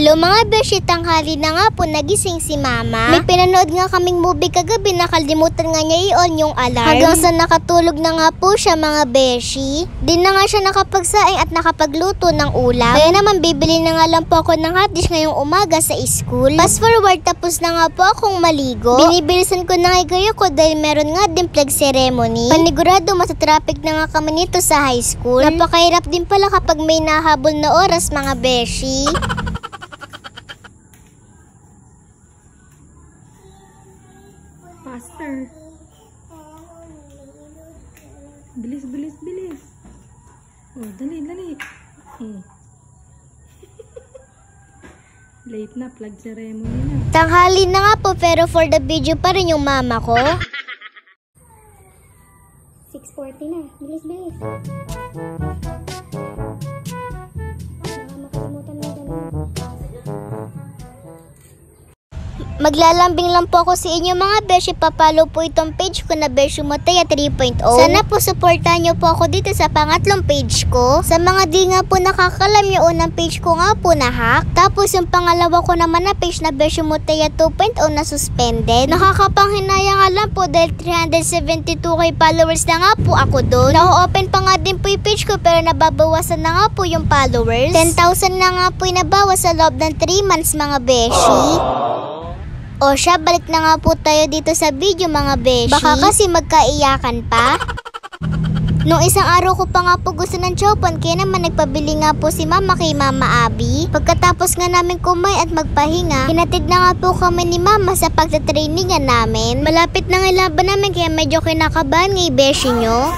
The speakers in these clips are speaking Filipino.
Hello mga beshi, tanghali na nga po nagising si mama. May pinanood nga kaming movie kagabi, nakalimutan nga niya i-on yung alarm. Hanggang sa nakatulog na nga po siya mga beshi. Di na nga siya nakapagsaing at nakapagluto ng ulam. Kaya naman bibili na nga lang po ako ng hotdish ngayong umaga sa school. Fast forward, tapos na nga po akong maligo. Binibilisan ko na nga igayo ko dahil meron nga din flag ceremony. Panigurado matatraffic na nga kami nito sa high school. Napakahirap din pala kapag may nahabol na oras mga beshi. Faster. Bilis, bilis, bilis. Oh, dali, dali. Late na, flag ceremony na. Tanghali na nga po pero for the video pa rin yung mama ko. 6:40 na. Bilis, bilis. Maglalambing lang po ako sa inyo mga beshi. Papalo po itong page ko na Beshi Motea 3.0. Sana po supportahan nyo po ako dito sa pangatlong page ko. Sa mga di nga po nakakalam, yung unang page ko nga po na-hack. Tapos yung pangalawa ko naman na page na Beshi Motea 2.0 na suspended. Nakakapanghinaya nga lang po dahil 372k followers na nga po ako doon. Na-open pa nga din po yung page ko pero nababawasan na nga po yung followers. 10,000 na nga po yung nabawas sa loob ng 3 months mga beshi. O siya, balik na nga po tayo dito sa video mga beshi. Baka kasi magkaiyakan pa. Nung isang araw ko pa nga po gusto ng chowpan, kaya naman nagpabili nga po si mama kay Mama Abby. Pagkatapos nga namin kumain at magpahinga, hinatid na nga po kami ni mama sa pagtatrainingan namin. Malapit na nga laban namin kaya medyo kinakabahan ng beshi nyo.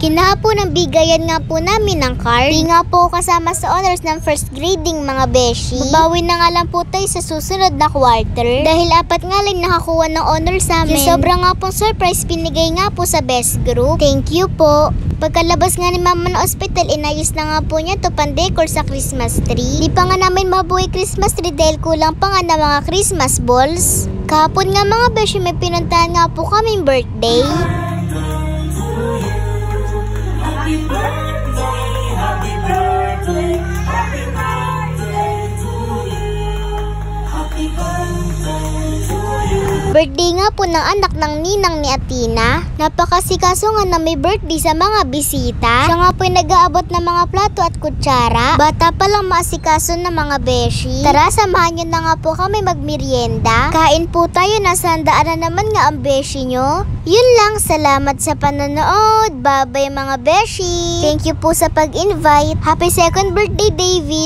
Kinahapon ng bigayan nga po namin ng card. Di nga po kasama sa honors ng first grading mga beshi. Babawi na nga lang po tayo sa susunod na quarter. Dahil 4 nga lang nakakuha ng honors sa amin. Yung sobrang nga pong surprise pinigay nga po sa best group. Thank you po. Pagkalabas nga ni mama ng ospital, inayos na nga po niya to pandecor sa Christmas tree. Di pa nga namin mabuhay Christmas tree dahil kulang pa nga na mga Christmas balls. Kahapon nga mga beshi, may pinuntahan nga po kaming birthday. Happy birthday, happy birthday, happy birthday to you. Happy birthday to you. Birthday nga po ng anak ng ninang ni Atina. Napakasikaso nga na may birthday sa mga bisita. Siya nga po yung nag-aabot ng mga plato at kutsara. Bata pa lang maasikaso ng mga beshi. Tara, samahan nyo na nga po kami magmerienda. Kain po tayo, nasa handaan na naman nga ang beshi nyo. Yun lang, salamat sa panonood. Bye-bye mga beshi. Thank you po sa pag-invite. Happy second birthday, David.